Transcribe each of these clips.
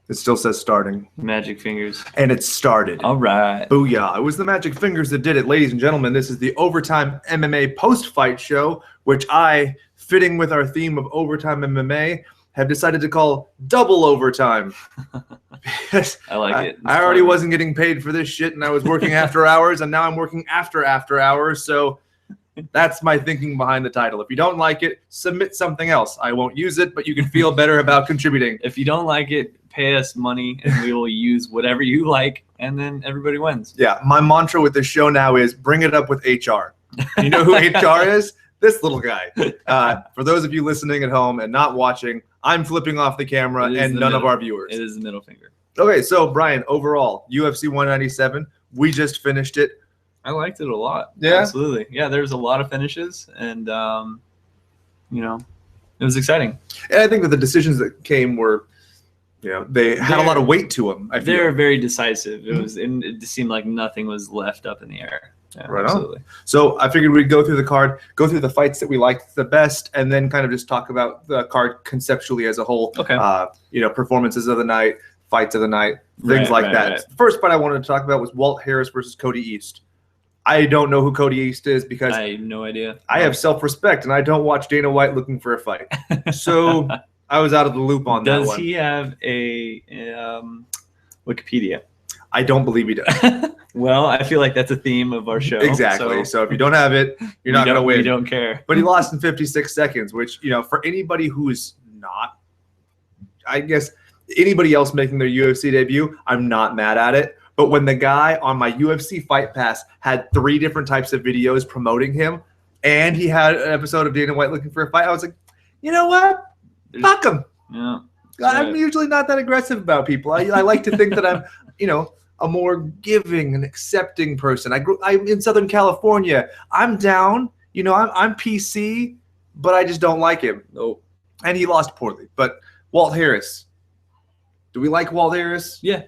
It still says starting. Magic fingers. And it started. All right. Booyah. It was the magic fingers that did it. Ladies and gentlemen, this is the Overtime MMA post-fight show, which I, fitting with our theme of Overtime MMA, have decided to call Double Overtime. I like it. I already wasn't getting paid for this shit, and I was working after hours, and now I'm working after hours, so that's my thinking behind the title. If you don't like it, submit something else. I won't use it, but you can feel better about contributing. If you don't like it, pay us money, and we will use whatever you like, and then everybody wins. Yeah, my mantra with this show now is bring it up with HR. You know who HR is? This little guy. For those of you listening at home and not watching, I'm flipping off the camera and none of our viewers. It is the middle finger. Okay, so Brian, overall, UFC 197, we just finished it. I liked it a lot. Yeah? Absolutely. Yeah, there was a lot of finishes, and, you know, it was exciting. And I think that the decisions that came were, you know, they had a lot of weight to them. They're very decisive. It seemed like nothing was left up in the air. Yeah, right absolutely. On. So I figured we'd go through the card, go through the fights that we liked the best, and then kind of just talk about the card conceptually as a whole. Okay. You know, performances of the night, fights of the night, things like that. Right. The first fight I wanted to talk about was Walt Harris versus Cody East. I don't know who Cody East is because I have no idea. I have self-respect, and I don't watch Dana White looking for a fight. So I was out of the loop on that one. Does he have a Wikipedia? I don't believe he does. Well, I feel like that's a theme of our show. Exactly. So if you don't have it, you're not going to win. We don't care. But he lost in 56 seconds, which, you know, for anybody who is not, I guess, anybody else making their UFC debut, I'm not mad at it. But when the guy on my UFC Fight Pass had 3 different types of videos promoting him, and he had an episode of Dana White looking for a fight, I was like, you know what? Fuck him. Yeah. I'm usually not that aggressive about people. I like to think that I'm, you know, a more giving and accepting person. I'm in Southern California. I'm down. You know, I'm PC, but I just don't like him. Oh. And he lost poorly. But Walt Harris. Do we like Walt Harris? Yeah.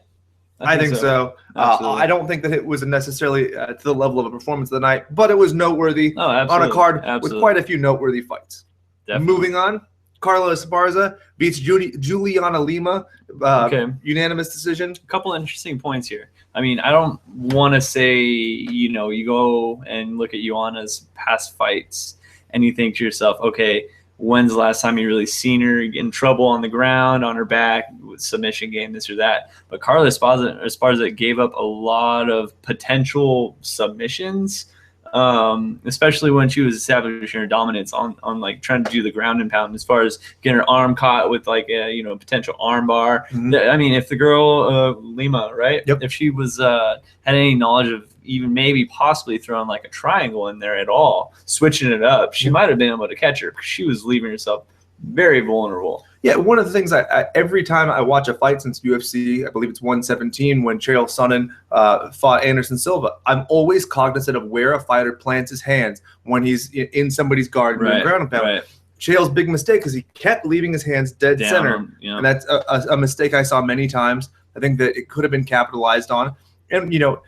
I think so. I don't think that it was necessarily to the level of a performance of the night, but it was noteworthy on a card with quite a few noteworthy fights. Definitely. Moving on, Carlos Esparza beats Juliana Lima, unanimous decision. A couple interesting points here. I mean, I don't want to say, you know, you go and look at Joanna's past fights and you think to yourself, okay, when's the last time you really seen her get in trouble on the ground, on her back, with submission game, this or that? But Carlos Esparza gave up a lot of potential submissions, especially when she was establishing her dominance on like trying to do the ground and pound as far as getting her arm caught with like a, you know, potential arm bar. Mm-hmm. I mean, if the girl Lima, right? Yep. If she was had any knowledge of even maybe possibly throwing like a triangle in there at all, switching it up, she might have been able to catch her because she was leaving herself very vulnerable. Yeah, one of the things every time I watch a fight since UFC, I believe it's 117 when Chael Sonnen fought Anderson Silva, I'm always cognizant of where a fighter plants his hands when he's in somebody's guard doing ground and pound. Right. Chael's big mistake is he kept leaving his hands dead center, and that's a mistake I saw many times. I think that it could have been capitalized on, and you know,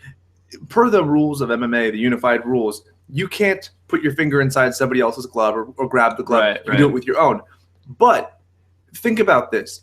per the rules of MMA, the unified rules, you can't put your finger inside somebody else's glove or grab the glove. You do it with your own. But think about this.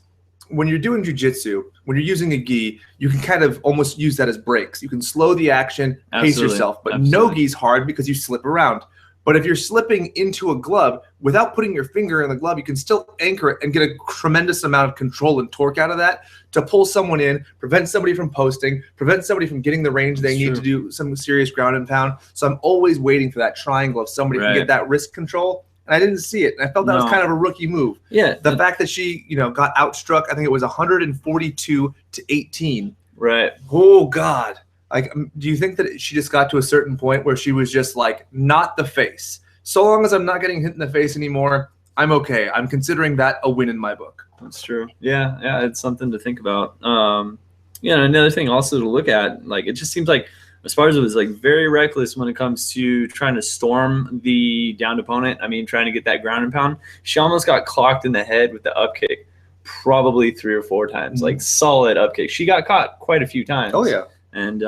When you're doing jiu-jitsu, when you're using a gi, you can kind of almost use that as brakes. You can slow the action, pace yourself. But no gi's hard because you slip around. But if you're slipping into a glove, without putting your finger in the glove, you can still anchor it and get a tremendous amount of control and torque out of that to pull someone in, prevent somebody from posting, prevent somebody from getting the range they need to do some serious ground and pound. So I'm always waiting for that triangle of somebody can get that wrist control. And I didn't see it. And I felt that was kind of a rookie move. Yeah. The fact that she, you know, got outstruck, I think it was 142-18. Right. Oh, God. Like, do you think that she just got to a certain point where she was just like, not the face? So long as I'm not getting hit in the face anymore, I'm okay. I'm considering that a win in my book. That's true. Yeah. Yeah. It's something to think about. You know, another thing also to look at, like, it just seems like Esparza was like very reckless when it comes to trying to storm the downed opponent. I mean, trying to get that ground and pound. She almost got clocked in the head with the up kick probably 3 or 4 times, like solid up kick. She got caught quite a few times. Oh, yeah. And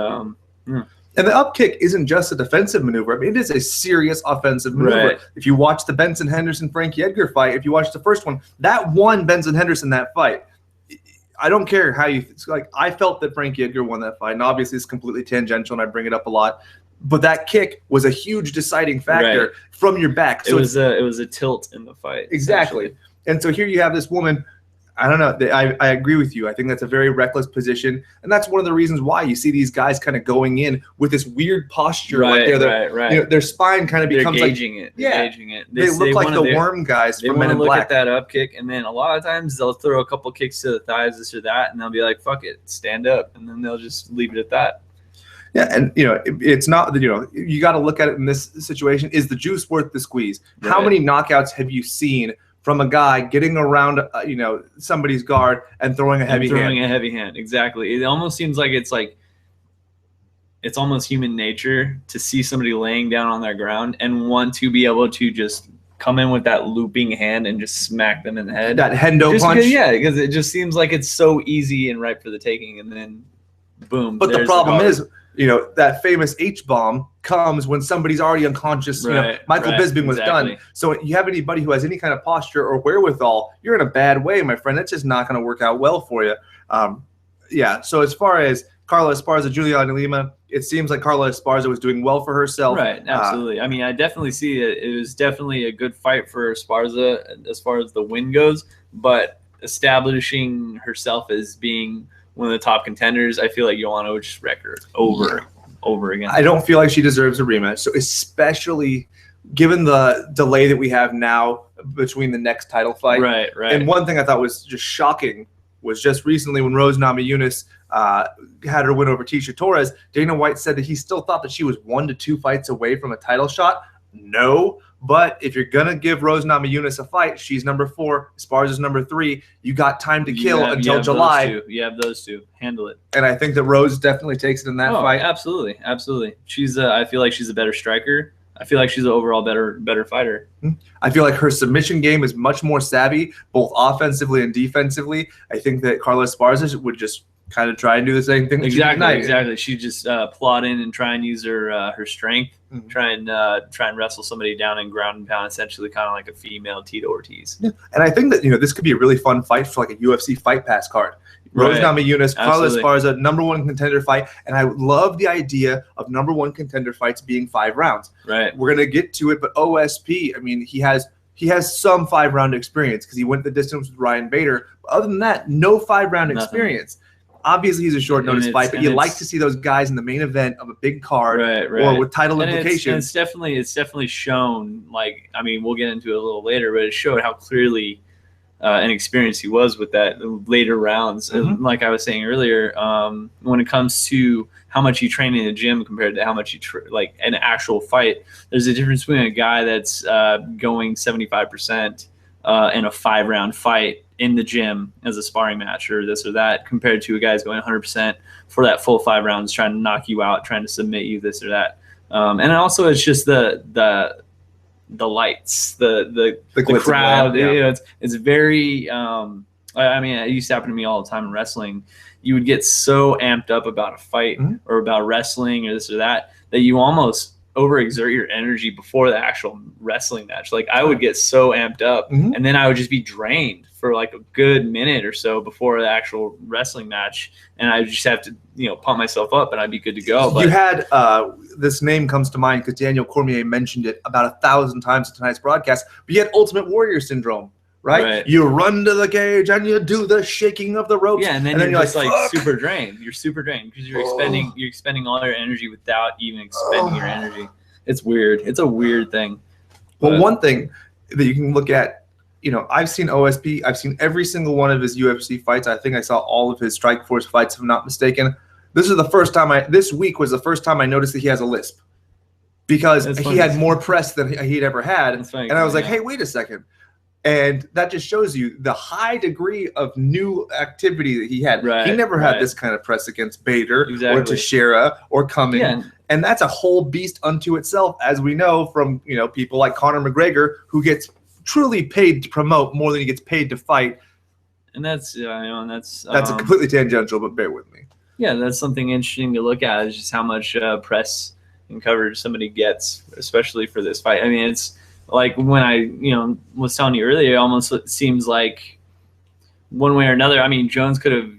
and the up kick isn't just a defensive maneuver. I mean, it is a serious offensive maneuver. Right. If you watch the Benson Henderson Frankie Edgar fight, if you watch the first one, that won Benson Henderson that fight. I don't care how you – it's like I felt that Frankie Edgar won that fight, and obviously it's completely tangential, and I bring it up a lot. But that kick was a huge deciding factor from your back. So it was a tilt in the fight. Exactly. And so here you have this woman – I don't know. I agree with you. I think that's a very reckless position, and that's one of the reasons why you see these guys kind of going in with this weird posture. Right. You know, their spine kind of becomes gauging it. Yeah, gauging it. They look like the worm guys from Men in Black. They want to look at that up kick, and then a lot of times they'll throw a couple kicks to the thighs, this or that, and they'll be like, "Fuck it, stand up," and then they'll just leave it at that. Yeah, and it's not that you got to look at it in this situation. Is the juice worth the squeeze? Right. How many knockouts have you seen from a guy getting around, somebody's guard and throwing a heavy hand? Exactly. It almost seems like it's almost human nature to see somebody laying down on their ground and want to be able to just come in with that looping hand and just smack them in the head. That hendo punch. Because it just seems like it's so easy and ripe for the taking, and then boom. But the problem is, that famous H-bomb comes when somebody's already unconscious. Michael Bisping was done. So you have anybody who has any kind of posture or wherewithal, you're in a bad way, my friend. That's just not going to work out well for you. So as far as Carla Esparza, Juliana Lima, it seems like Carla Esparza was doing well for herself. Right, absolutely. I definitely see it. It was definitely a good fight for Esparza as far as the win goes, but establishing herself as being one of the top contenders, I feel like Joanna would just wreck her over again. I don't feel like she deserves a rematch. So especially given the delay that we have now between the next title fight. Right. And one thing I thought was just shocking was just recently when Rose Namajunas had her win over Tisha Torres, Dana White said that he still thought that she was 1 to 2 fights away from a title shot. No. But if you're going to give Rose Namajunas a fight, she's number 4, Esparza's number 3. You got time to kill until July. You have those two. Handle it. And I think that Rose definitely takes it in that fight. Absolutely. She's I feel like she's a better striker. I feel like she's an overall better fighter. I feel like her submission game is much more savvy, both offensively and defensively. I think that Carla Esparza would just kind of try and do the same thing. Exactly. She just plot in and try and use her strength, try and wrestle somebody down and ground and pound, essentially kind of like a female Tito Ortiz. Yeah. And I think that this could be a really fun fight for like a UFC Fight Pass card. Rose Namajunas, Carla Esparza, number 1 contender fight, and I love the idea of number 1 contender fights being 5 rounds. Right. We're gonna get to it, but OSP, he has some 5-round experience because he went the distance with Ryan Bader. But other than that, no 5-round experience. Obviously, he's a short notice fight, but you like to see those guys in the main event of a big card or with title implications. It's definitely shown. We'll get into it a little later, but it showed how clearly an experience he was with that later rounds. And like I was saying earlier, when it comes to how much you train in the gym compared to how much you an actual fight, there's a difference between a guy that's going 75% in a 5-round fight in the gym as a sparring match or this or that, compared to a guy's going 100% for that full 5 rounds, trying to knock you out, trying to submit you, this or that. And also it's just the lights, the crowd. It's very. It used to happen to me all the time in wrestling. You would get so amped up about a fight or about wrestling or this or that you almost overexert your energy before the actual wrestling match. Like I would get so amped up, and then I would just be drained for like a good minute or so before the actual wrestling match, and I just have to pump myself up and I'd be good to go. But you had this name comes to mind because Daniel Cormier mentioned it about 1,000 times in tonight's broadcast, but you had Ultimate Warrior syndrome. Right? You run to the cage and you do the shaking of the ropes. Yeah, and then you're just like super drained. You're super drained because you're expending all your energy without even expending your energy. It's weird. It's a weird thing. Well, one thing that you can look at, I've seen OSP. I've seen every single one of his UFC fights. I think I saw all of his Strikeforce fights, if I'm not mistaken. This week was the first time I noticed that he has a lisp because he had more press than he'd ever had. And I was like, hey, wait a second. And that just shows you the high degree of new activity that he had. He never had this kind of press against Bader or Teixeira or Cumming. Yeah. And that's a whole beast unto itself, as we know from people like Conor McGregor, who gets truly paid to promote more than he gets paid to fight. And that's a completely tangential, but bear with me. Yeah, that's something interesting to look at, is just how much press and coverage somebody gets, especially for this fight. It's like when I was telling you earlier, it almost seems like one way or another. I mean, Jones could have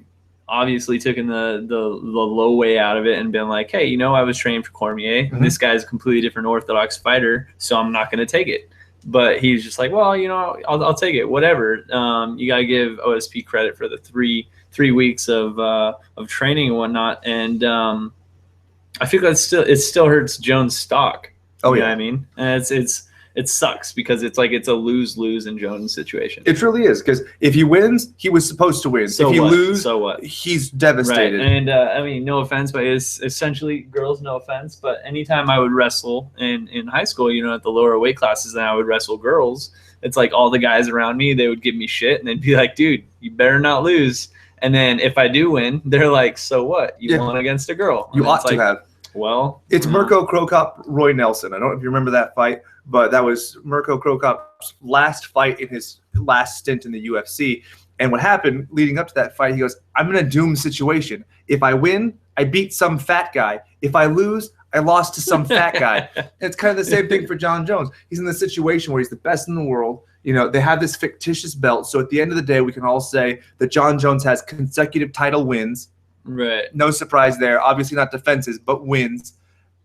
obviously taken the low way out of it and been like, hey, I was training for Cormier. Mm-hmm. This guy's a completely different orthodox fighter, so I'm not going to take it. But he's just like, well, I'll take it, whatever. You got to give OSP credit for the three weeks of training and whatnot. And I feel like it still hurts Jones' stock. Oh, yeah. You know what I mean? And it sucks because it's a lose-lose in Jones' situation. It really is, because if he wins, he was supposed to win. So if he loses, so what? He's devastated. Right. And I mean, no offense, but it's essentially girls, no offense. But anytime I would wrestle in high school, at the lower weight classes, and I would wrestle girls, it's like all the guys around me, they would give me shit, and they'd be like, dude, you better not lose. And then if I do win, they're like, so what? You won against a girl. You ought to have. Well, it's Mirko Cro Cop, Roy Nelson. I don't know if you remember that fight, but that was Mirko Cro Cop's last fight in his last stint in the UFC. And what happened leading up to that fight, he goes, I'm in a doomed situation. If I win, I beat some fat guy. If I lose, I lost to some fat guy. And it's kind of the same thing for Jon Jones. He's in the situation where he's the best in the world. They have this fictitious belt. So at the end of the day, we can all say that Jon Jones has consecutive title wins. Right. No surprise there. Obviously not defenses, but wins.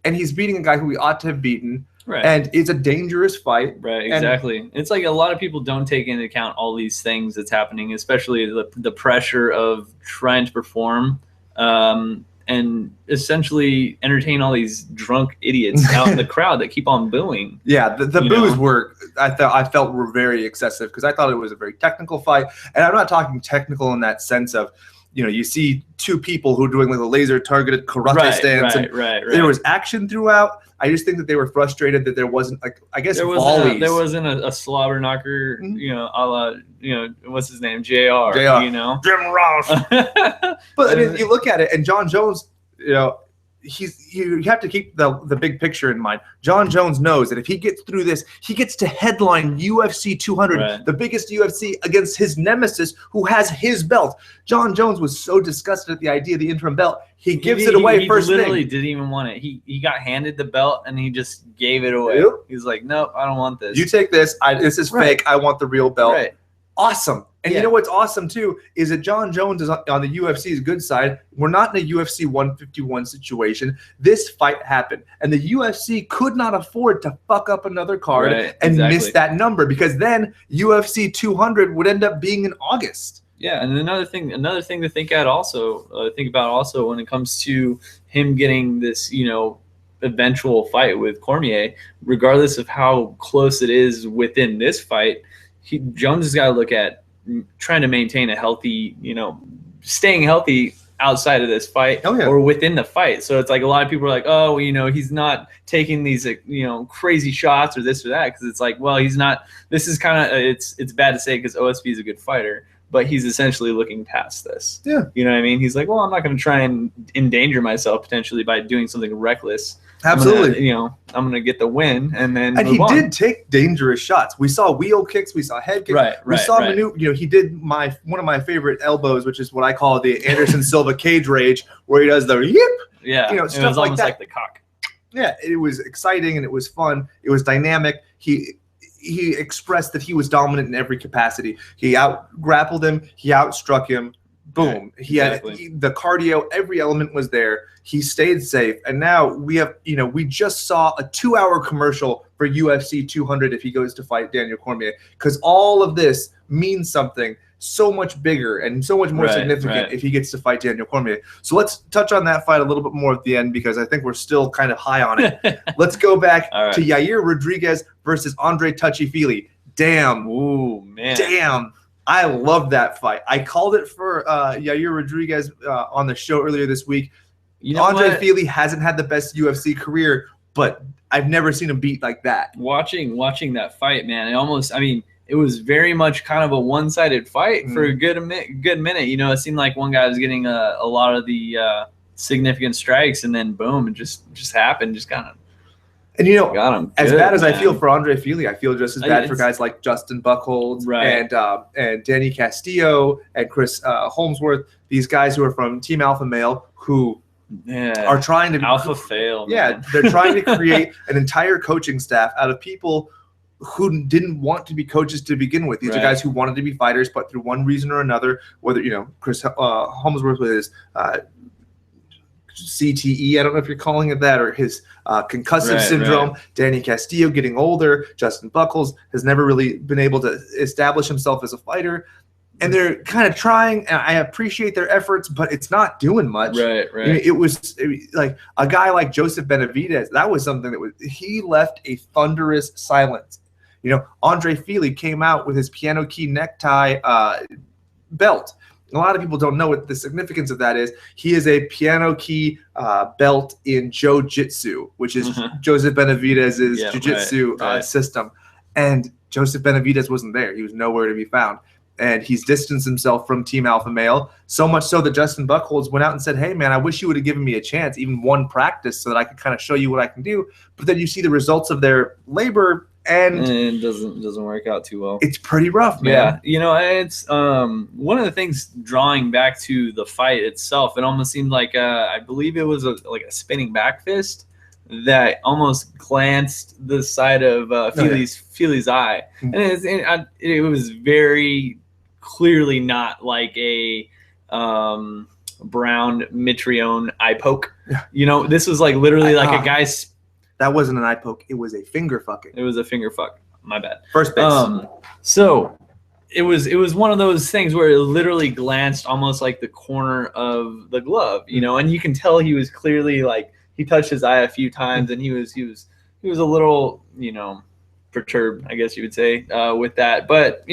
And he's beating a guy who he ought to have beaten. Right. And it's a dangerous fight. Right, exactly. And it's like a lot of people don't take into account all these things that's happening, especially the pressure of trying to perform and essentially entertain all these drunk idiots out in the crowd that keep on booing. Yeah, the boos were, I felt were very excessive, because I thought it was a very technical fight. And I'm not talking technical in that sense of, you see two people who are doing like a laser targeted karate stance. Right. There was action throughout. I just think that they were frustrated that there wasn't, volleys. There wasn't a slobber knocker, a la, what's his name? JR. Jim Ross. But I mean, you look at it, and Jon Jones, you have to keep the big picture in mind. Jon Jones knows that if he gets through this, he gets to headline UFC 200, the biggest UFC, against his nemesis who has his belt. Jon Jones was so disgusted at the idea of the interim belt, he gives it away first thing. He literally didn't even want it. He got handed the belt and he just gave it away. Yep. He's like, nope, I don't want this. You take this. This is fake. I want the real belt. Right. Awesome. And you know what's awesome too is that Jon Jones is on the UFC's good side. We're not in a UFC 151 situation. This fight happened, and the UFC could not afford to fuck up another card and miss that number, because then UFC 200 would end up being in August. Yeah, and another thing to think about also when it comes to him getting this, eventual fight with Cormier, regardless of how close it is within this fight, Jones has got to look at trying to maintain a healthy, staying healthy outside of this fight or within the fight. So it's like a lot of people are like, oh, he's not taking these, crazy shots or this or that, because it's like, well, he's not. This is kind of it's bad to say because OSP is a good fighter, but he's essentially looking past this. Yeah, you know what I mean? He's like, well, I'm not going to try and endanger myself potentially by doing something reckless. Absolutely. I'm gonna get the win, and then he did take dangerous shots. We saw wheel kicks, we saw head kicks, we saw he did one of my favorite elbows, which is what I call the Anderson Silva cage rage, where he does the yip. Yeah, stuff it was almost like the cock. Yeah, it was exciting and it was fun. It was dynamic. He expressed that he was dominant in every capacity. He out grappled him. He outstruck him. Boom. He had the cardio. Every element was there. He stayed safe. And now we have, we just saw a 2-hour commercial for UFC 200 if he goes to fight Daniel Cormier, because all of this means something so much bigger and so much more significant if he gets to fight Daniel Cormier. So let's touch on that fight a little bit more at the end, because I think we're still kind of high on it. Let's go back to Yair Rodriguez versus Andre Touchy-Feely. Damn. Ooh, man. Damn. I love that fight. I called it for Yair Rodriguez on the show earlier this week. Andre Feely hasn't had the best UFC career, but I've never seen him beat like that. Watching that fight, man, it was very much kind of a one-sided fight for a good minute. It seemed like one guy was getting a lot of the significant strikes, and then boom, it just happened, just kind of. And got him as bad as I feel for Andre Feely, I feel just as bad for guys like Justin Buchholz and Danny Castillo and Chris Holmesworth. These guys who are from Team Alpha Male who are trying to Alpha Fail. Yeah, they're trying to create an entire coaching staff out of people who didn't want to be coaches to begin with. These are guys who wanted to be fighters, but through one reason or another, whether, Chris Helmsworth with his CTE, I don't know if you're calling it that, or his concussive syndrome. Danny Castillo getting older. Justin Buchholz has never really been able to establish himself as a fighter. And they're kind of trying, and I appreciate their efforts, but it's not doing much. Right. It was like a guy like Joseph Benavidez. That was something he left a thunderous silence. Andre Fili came out with his piano key necktie belt. A lot of people don't know what the significance of that is. He is a piano key belt in Jiu-Jitsu, which is Joseph Benavidez's Jiu-Jitsu system. And Joseph Benavidez wasn't there. He was nowhere to be found. And he's distanced himself from Team Alpha Male, so much so that Justin Buchholz went out and said, hey, man, I wish you would have given me a chance, even one practice, so that I could kind of show you what I can do. But then you see the results of their labor, and it doesn't work out too well. It's pretty rough, man. Yeah, it's one of the things drawing back to the fight itself. It almost seemed like I believe it was like a spinning back fist that almost glanced the side of Fili's eye, and it was very clearly not like a Brown Mitrione eye poke. This was like literally like a guy's. That wasn't an eye poke. It was a finger fucking. It was a finger fuck. My bad. First base. So it was one of those things where it literally glanced almost like the corner of the glove, and you can tell he was clearly like he touched his eye a few times, and he was a little perturbed, I guess you would say, with that, but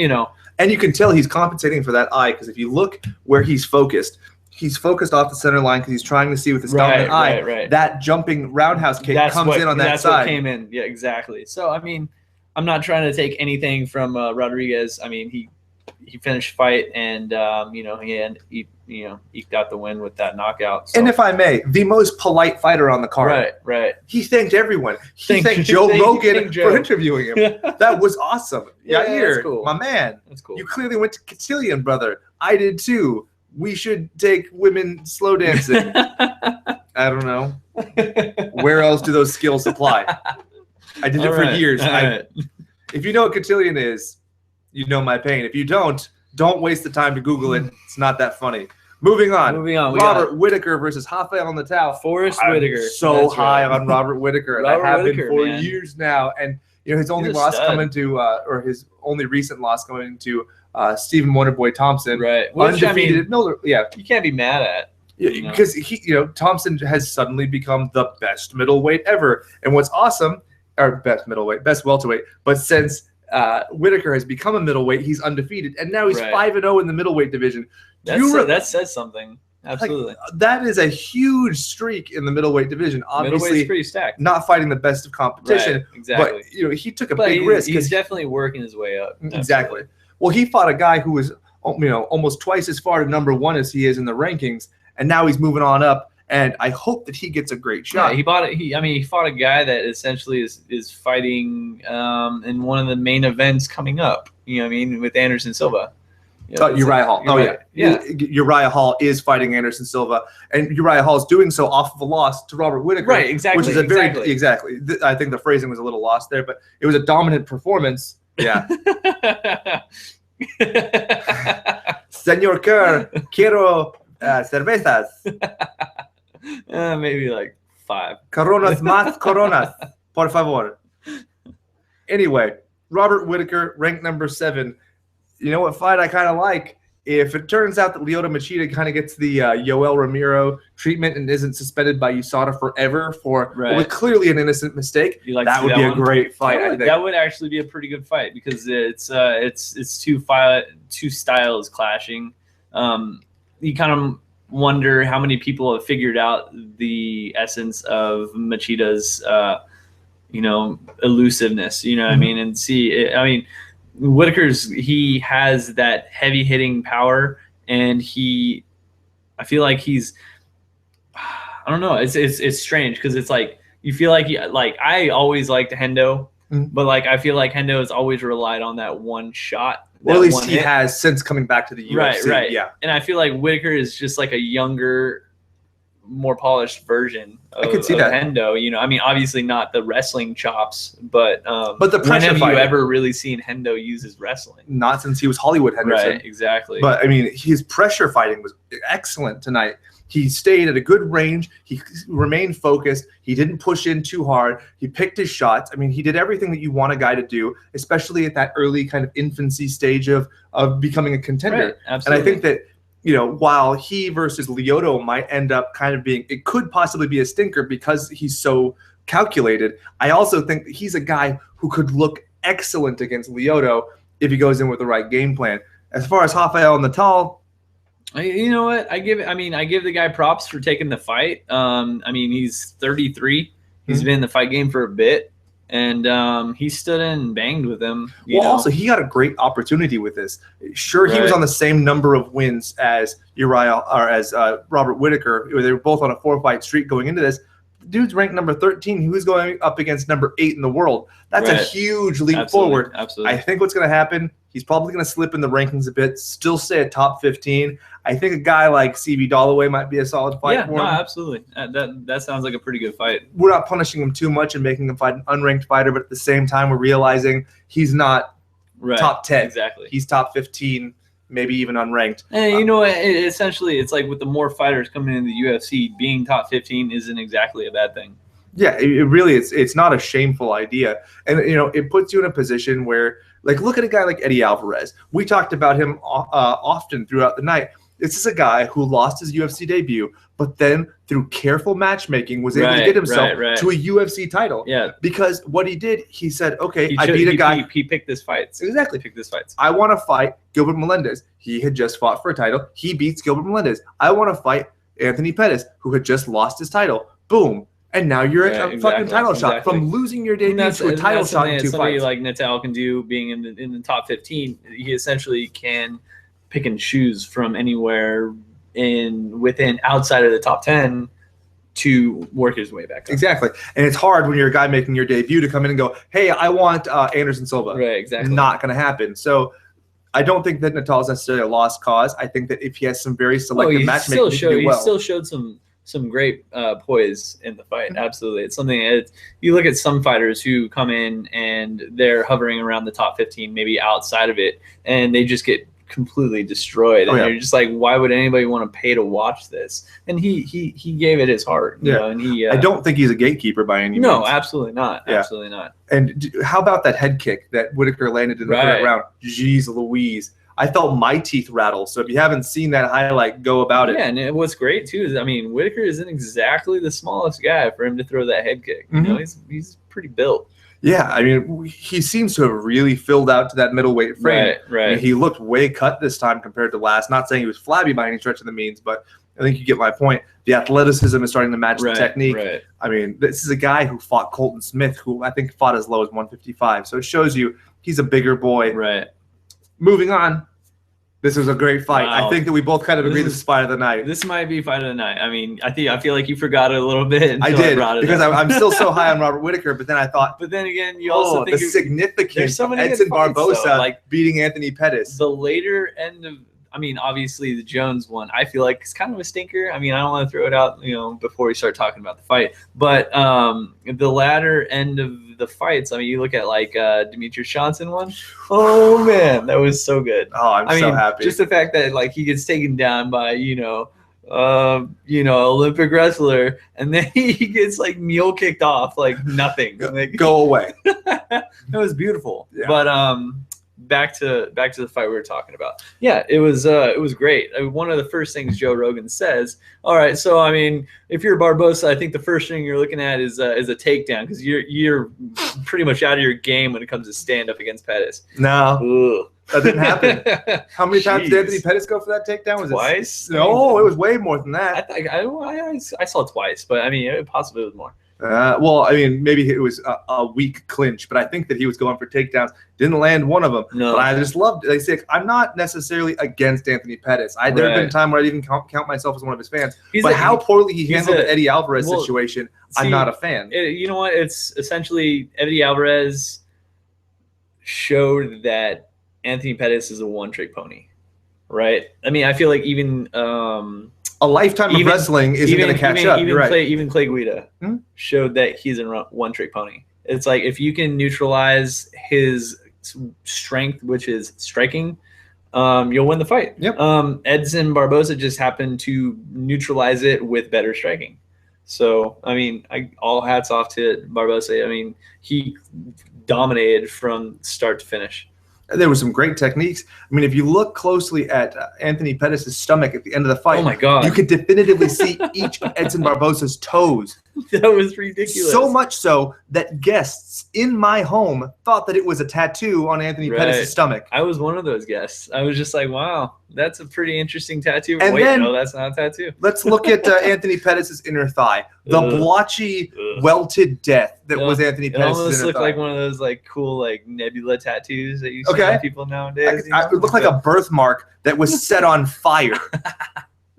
and you can tell he's compensating for that eye, because if you look where he's focused off the center line because he's trying to see with his dominant eye. Right. That jumping roundhouse kick comes in on that side. That's what came in. Yeah, exactly. So, I mean, I'm not trying to take anything from Rodriguez. I mean, he finished fight, and he eked out the win with that knockout. So. And if I may, the most polite fighter on the card. Right. He thanked everyone. He thanked Joe Rogan for interviewing him. That was awesome. Yair, cool. My man. That's cool. You clearly went to cotillion, brother. I did too. We should take women slow dancing. I don't know. Where else do those skills apply? I did it for years. If you know what cotillion is, you know my pain. If you don't waste the time to Google it. It's not that funny. Moving on. Robert Whittaker versus Rafael Natal. Forrest Whittaker. So high on Robert Whittaker, and I have been for years now. And his only loss coming to, or his only recent loss coming to Stephen Wonderboy Thompson. Right. Undefeated Miller. Yeah. You can't be mad at. Because Thompson has suddenly become the best middleweight ever. And what's awesome, or best welterweight, but since Whittaker has become a middleweight, he's undefeated, and now he's 5-0 in the middleweight division. That says something. Absolutely. That is a huge streak in the middleweight division. Obviously, middleweight's pretty stacked. Not fighting the best of competition. Right, exactly. But he took a big risk. He's definitely working his way up. Exactly. Absolutely. Well, he fought a guy who was almost twice as far to number one as he is in the rankings, and now he's moving on up. And I hope that he gets a great shot. Yeah, he fought a guy that essentially is fighting in one of the main events coming up. With Anderson Silva. Uriah Hall. Uriah Hall is fighting Anderson Silva, and Uriah Hall is doing so off of a loss to Robert Whittaker. Right, exactly. Which is a very exactly. I think the phrasing was a little lost there, but it was a dominant performance. Yeah. Señor Kerr, quiero cervezas. Maybe like 5. Coronas más coronas, por favor. Anyway, Robert Whittaker, ranked number 7. You know what fight I kind of like? If it turns out that Lyoto Machida kind of gets the Yoel Romero treatment and isn't suspended by USADA forever for what was clearly an innocent mistake, that would be a great fight. I think that would actually be a pretty good fight because it's two styles clashing. You kind of wonder how many people have figured out the essence of Machida's elusiveness. You know what I mean? And Whittaker's, he has that heavy hitting power, and I feel like he's, I don't know, it's strange because it's like you feel like I always liked Hendo, but I feel like Hendo has always relied on that one shot. Well, at least he has since coming back to the UFC. Right. Yeah. And I feel like Whittaker is just like a younger more polished version of, I could see that. Hendo. You know, I mean, obviously not the wrestling chops, but the pressure when have fighting. you ever really seen Hendo use his wrestling? Not since he was Hollywood Henderson. Right, exactly. But I mean, his pressure fighting was excellent tonight. He stayed at a good range. He remained focused. He didn't push in too hard. He picked his shots. I mean, he did everything that you want a guy to do, especially at that early kind of infancy stage of becoming a contender. Right, absolutely. And I think that, you know, while he versus Lyoto might end up kind of being, it could possibly be a stinker because he's so calculated. I also think that he's a guy who could look excellent against Lyoto if he goes in with the right game plan. As far as Rafael Natal, you know what? I give the guy props for taking the fight. I mean, he's 33. He's been in the fight game for a bit, and he stood in and banged with him. Also, he got a great opportunity with this. Sure, he was on the same number of wins as Robert Whittaker. They were both on a 4-fight streak going into this. Dude's ranked number 13. He was going up against number 8 in the world. That's a huge leap forward. Absolutely. I think what's going to happen, he's probably going to slip in the rankings a bit, still stay at top 15. I think a guy like C.B. Dalloway might be a solid fight for him. Absolutely. That sounds like a pretty good fight. We're not punishing him too much and making him fight an unranked fighter, but at the same time, we're realizing he's not top 10. Exactly. He's top 15, maybe even unranked. And you know, essentially, it's like with the more fighters coming into the UFC, being top 15 isn't exactly a bad thing. Yeah, it really is. It's not a shameful idea. And, you know, it puts you in a position where, like, look at a guy like Eddie Alvarez. We talked about him often throughout the night. This is a guy who lost his UFC debut, but then through careful matchmaking was able to get himself to a UFC title. Yeah. Because what he did, he said, okay, I beat a guy. He picked this fight. Exactly. Picked this fight. I want to fight Gilbert Melendez. He had just fought for a title. He beats Gilbert Melendez. I want to fight Anthony Pettis, who had just lost his title. Boom. And now you're at a fucking title shot from losing your debut to a title shot in 2 fights. Somebody like Natal can do, being in the top 15. He essentially can pick and choose from anywhere within outside of the top 10 to work his way back up. Exactly. And it's hard when you're a guy making your debut to come in and go, hey, I want Anderson Silva. Right, exactly. Not going to happen. So I don't think that Natal is necessarily a lost cause. I think that if he has some very selective matchmaking, he still showed some great poise in the fight. Absolutely. It's something you look at some fighters who come in and they're hovering around the top 15, maybe outside of it, and they just get completely destroyed. And you're just like, why would anybody want to pay to watch this? And he gave it his heart. You know, and I don't think he's a gatekeeper by any means. No, absolutely not. Yeah. Absolutely not. And how about that head kick that Whittaker landed in the third round? Jeez Louise. I felt my teeth rattle. So if you haven't seen that highlight, go about it. Yeah, and what's great too is, I mean, Whittaker isn't exactly the smallest guy for him to throw that head kick. You know, he's pretty built. Yeah, I mean, he seems to have really filled out to that middleweight frame. Right. I mean, he looked way cut this time compared to last. Not saying he was flabby by any stretch of the means, but I think you get my point. The athleticism is starting to match the technique. Right. I mean, this is a guy who fought Colton Smith, who I think fought as low as 155. So it shows you he's a bigger boy. Right. Moving on. This was a great fight. Wow. I think that we both kind of agree this is fight of the night. This might be fight of the night. I mean, I feel like you forgot it a little bit. I did, because I'm still so high on Robert Whittaker, but then I thought. But then again, you also think the significance of Edson Barboza like beating Anthony Pettis. The later end of, I mean, obviously the Jones one, I feel like it's kind of a stinker. I mean, I don't want to throw it out, before we start talking about the fight. But the latter end of the fights, I mean, you look at like Demetrious Johnson one. Oh man, that was so good. Oh, I'm so happy. Just the fact that like he gets taken down by Olympic wrestler, and then he gets like mule kicked off like nothing. Go away. That was beautiful. Yeah. But back to the fight we were talking about. Yeah, it was great. One of the first things Joe Rogan says, all right, so I mean, if you're Barboza, I think the first thing you're looking at is a takedown, because you're pretty much out of your game when it comes to stand up against Pettis. No. That didn't happen. How many times did Anthony Pettis go for that takedown? Was twice? No, it was way more than that. I saw twice, but I mean, it possibly was more. Well, I mean, maybe it was a weak clinch, but I think that he was going for takedowns. Didn't land one of them. No. But I just loved it. Like, say, I'm not necessarily against Anthony Pettis. There have been a time where I didn't count myself as one of his fans. But how poorly he handled the Eddie Alvarez situation, I'm not a fan. You know what? It's essentially Eddie Alvarez showed that Anthony Pettis is a one-trick pony. right? I mean, I feel like even a lifetime of wrestling isn't going to catch up. You're right. Even Clay Guida showed that he's a one-trick pony. It's like if you can neutralize his strength, which is striking, you'll win the fight. Yep. Edson Barboza just happened to neutralize it with better striking. So, I mean, all hats off to Barboza. I mean, he dominated from start to finish. There were some great techniques. I mean, if you look closely at Anthony Pettis' stomach at the end of the fight, oh my God, you could definitively see each of Edson Barboza's toes. That was ridiculous. So much so that guests in my home thought that it was a tattoo on Anthony Pettis' stomach. I was one of those guests. I was just like, wow, that's a pretty interesting tattoo. And wait, then, no, that's not a tattoo. Let's look at Anthony Pettis' inner thigh. The blotchy, welted death that was Anthony Pettis' inner thigh. It almost looked like one of those like cool like nebula tattoos that you see on people nowadays. It looked like a birthmark that was set on fire.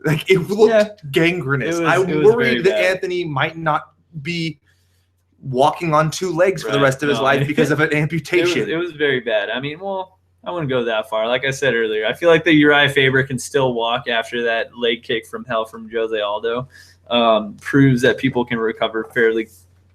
Like it looked gangrenous. I worried that Anthony might not be walking on two legs for the rest of his life because of an amputation. It was very bad. I mean, well, I wouldn't go that far. Like I said earlier, I feel like the Uriah Faber can still walk after that leg kick from hell from Jose Aldo. Proves that people can recover fairly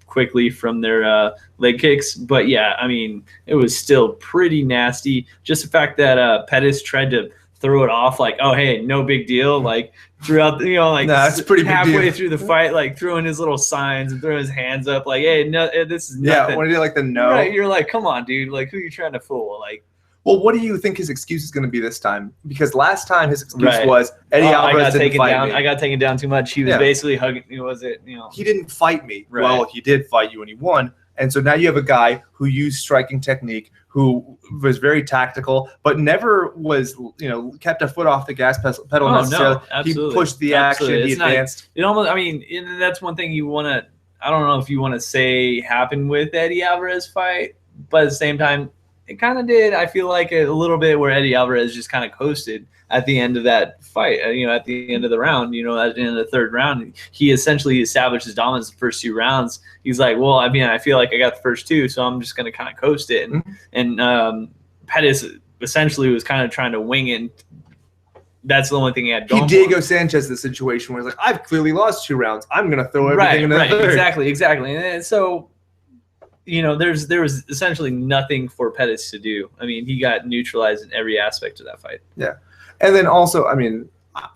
quickly from their leg kicks. But yeah, I mean, it was still pretty nasty. Just the fact that Pettis tried to throw it off like, oh, hey, no big deal. Like throughout, like that's pretty halfway through the fight, like throwing his little signs and throwing his hands up like, hey, no, this is nothing. Yeah, when he did like the no. Right, you're like, come on, dude. Like, who are you trying to fool? Like, well, what do you think his excuse is going to be this time? Because last time his excuse was Eddie Alvarez didn't fight me. I got taken down too much. He was basically hugging. He didn't fight me. Right. Well, he did fight you and he won. And so now you have a guy who used striking technique, who was very tactical, but never was, kept a foot off the gas pedal necessarily. No, absolutely. He pushed the action. He advanced. That's one thing you want to. I don't know if you want to say happened with Eddie Alvarez fight, but at the same time, it kind of did. I feel like a little bit where Eddie Alvarez just kind of coasted at the end of that fight. At the end of the round, at the end of the third round, he essentially established his dominance the first two rounds. He's like, well, I mean, I feel like I got the first two, so I'm just going to kind of coast it. And Pettis essentially was kind of trying to wing it. That's the only thing he had going. Diego Sanchez, the situation where he's like, I've clearly lost 2 rounds. I'm going to throw everything in the third. Exactly. And so, there was essentially nothing for Pettis to do. I mean, he got neutralized in every aspect of that fight. Yeah. And then also, I mean,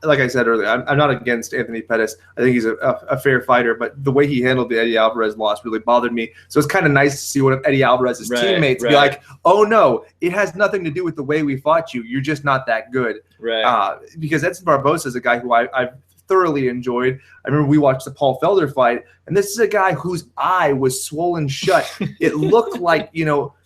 like I said earlier, I'm not against Anthony Pettis. I think he's a fair fighter, but the way he handled the Eddie Alvarez loss really bothered me. So it's kind of nice to see one of Eddie Alvarez's teammates be like, oh, no, it has nothing to do with the way we fought you. You're just not that good. Right. Because Edson Barboza is a guy who I've thoroughly enjoyed. I remember we watched the Paul Felder fight, and this is a guy whose eye was swollen shut. It looked like,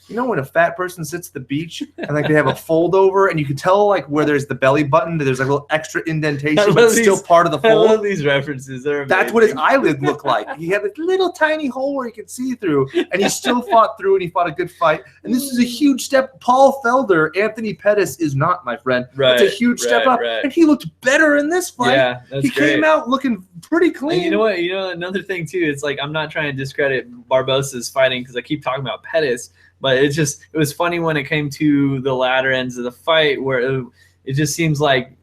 when a fat person sits at the beach and like they have a fold over and you can tell like where there's the belly button, there's like a little extra indentation, but still part of the fold. I love these references. That's what his eyelid looked like. He had this little tiny hole where he could see through, and he still fought through, and he fought a good fight. And this is a huge step. Paul Felder, Anthony Pettis is not, my friend. Right. It's a huge step up. And he looked better in this fight. Yeah, he came out looking pretty clean. And you know what? Another thing too, it's like I'm not trying to discredit Barboza's fighting because I keep talking about Pettis. But it was funny when it came to the latter ends of the fight where it just seems like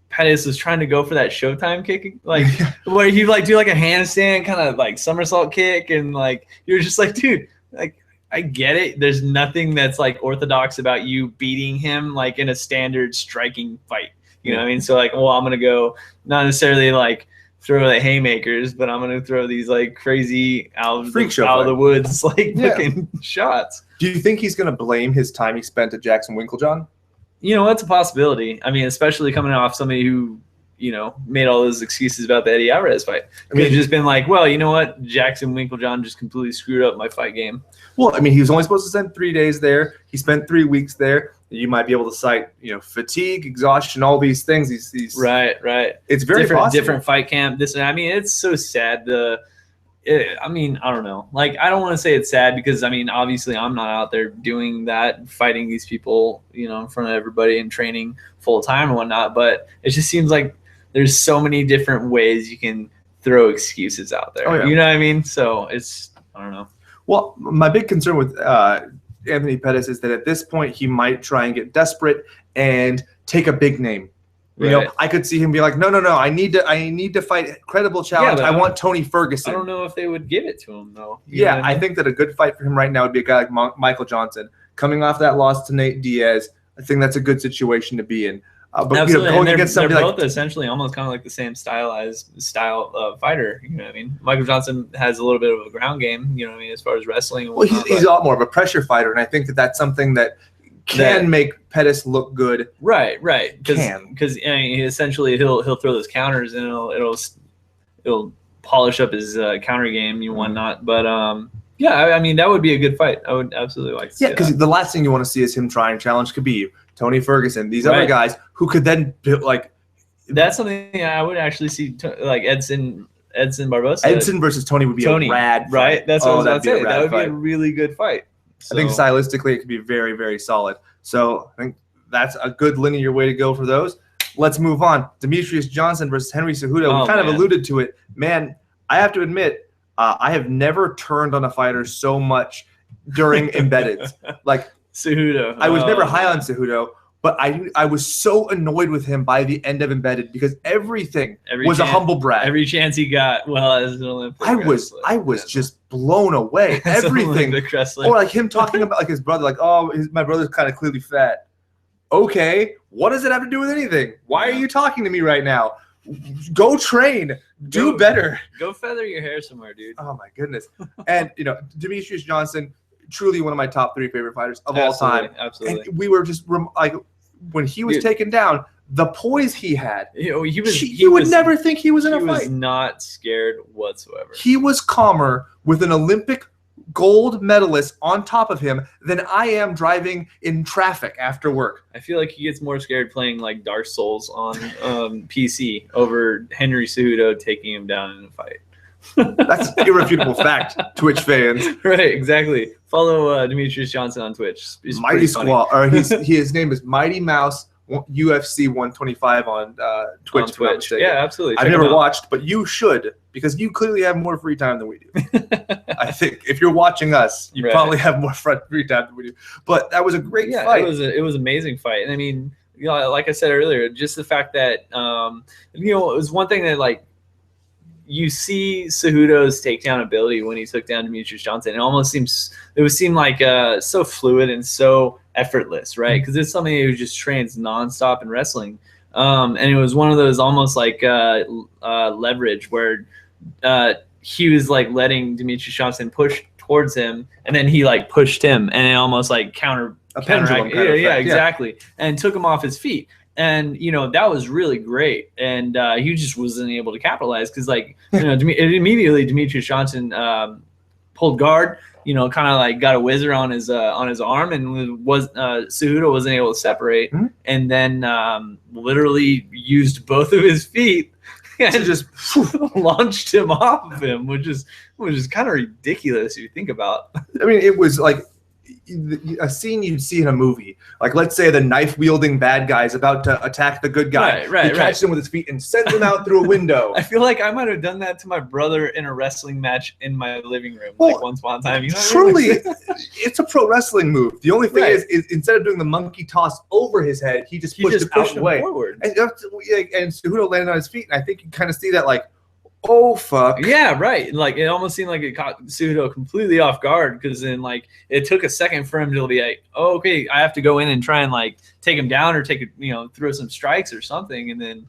Pettis was trying to go for that Showtime kick, like where he like do like a handstand kind of like somersault kick, and like you're just like, dude, like I get it. There's nothing that's like orthodox about you beating him like in a standard striking fight. You know what I mean? So like, well, I'm gonna go not necessarily like throw the haymakers, but I'm gonna throw these like crazy out of the woods like looking shots. Do you think he's gonna blame his time he spent at Jackson Winklejohn? That's a possibility. I mean, especially coming off somebody who, made all those excuses about the Eddie Alvarez fight. I mean, just been like, well, you know what? Jackson Winklejohn just completely screwed up my fight game. Well, I mean, he was only supposed to spend 3 days there. He spent 3 weeks there. You might be able to cite, fatigue, exhaustion, all these things. These right. It's very different fight camp. It's so sad. I don't know. Like, I don't want to say it's sad because, obviously I'm not out there doing that, fighting these people, in front of everybody and training full time and whatnot. But it just seems like there's so many different ways you can throw excuses out there. Oh, yeah. You know what I mean? So I don't know. Well, my big concern with Anthony Pettis is that at this point he might try and get desperate and take a big name. You know, I could see him be like, no, I need to fight credible challenge. I want Tony Ferguson. I don't know if they would give it to him though. Yeah, I think that a good fight for him right now would be a guy like Michael Johnson coming off that loss to Nate Diaz. I think that's a good situation to be in. But absolutely. Going against somebody they're both essentially almost kind of like the same style fighter. You know what I mean? Michael Johnson has a little bit of a ground game. You know what I mean, as far as wrestling. Well, he's a lot more of a pressure fighter, and I think that that's something that can make Pettis look good. Right. Because essentially he'll throw those counters and it'll polish up his counter game and whatnot. But I mean that would be a good fight. I would absolutely like to see that. Because the last thing you want to see is him try and challenge Khabib, Tony Ferguson, these other guys who could then like. That's something I would actually see, like Edson Barboza. Edson versus Tony would be a rad fight. Right? That's what I was about to say. That would be a really good fight. So. I think stylistically it could be very, very solid. So I think that's a good linear way to go for those. Let's move on. Demetrious Johnson versus Henry Cejudo. We kind of alluded to it. Man, I have to admit, I have never turned on a fighter so much during embedded. Like Cejudo. I was never high on Cejudo, but I was so annoyed with him by the end of embedded because everything was a humble brag. Every chance he got, as an Olympic wrestler. I was just blown away. Everything. Or like him talking about like his brother, like, my brother's kind of clearly fat. Okay, what does it have to do with anything? Why are you talking to me right now? Go train. Do better. Go feather your hair somewhere, dude. Oh my goodness. And Demetrious Johnson, truly one of my top 3 favorite fighters of all time. Absolutely. And we were just like, when he was taken down, the poise he had. You would never think he was in a fight. He was not scared whatsoever. He was calmer with an Olympic gold medalist on top of him than I am driving in traffic after work. I feel like he gets more scared playing like Dark Souls on PC over Henry Cejudo taking him down in a fight. That's an irrefutable fact, Twitch fans. Right, exactly. Follow Demetrious Johnson on Twitch. He's Mighty Squall, or his name is Mighty Mouse UFC 125 on Twitch. Yeah, absolutely. I've never watched, but you should because you clearly have more free time than we do. I think if you're watching us, you probably have more free time than we do. But that was a great fight. It was an amazing fight. And I mean, like I said earlier, just the fact that it was one thing that like. You see Cejudo's takedown ability when he took down Demetrious Johnson. It would seem like so fluid and so effortless, right? Because it's something who just trains nonstop in wrestling, and it was one of those almost like leverage where he was like letting Demetrious Johnson push towards him, and then he like pushed him, and it almost like counteracted. Exactly, and took him off his feet. And that was really great, and he just wasn't able to capitalize because, like, immediately Demetrious Johnson pulled guard, kind of like got a whizzer on his arm, and Cejudo wasn't able to separate, and then literally used both of his feet and just launched him off of him, which is kind of ridiculous if you think about. I mean, it was like a scene you'd see in a movie. Like, let's say the knife-wielding bad guy is about to attack the good guy. He catches him with his feet and sends him out through a window. I feel like I might have done that to my brother in a wrestling match in my living room, like once upon a time. Truly, it's a pro wrestling move. The only thing is instead of doing the monkey toss over his head, he just pushed him out of the way. Forward. And Cejudo landed on his feet, and I think you kind of see that, like, oh fuck. Yeah, right. Like it almost seemed like it caught Cejudo completely off guard because then like it took a second for him to be like, oh, okay, I have to go in and try and like take him down or throw some strikes or something, and then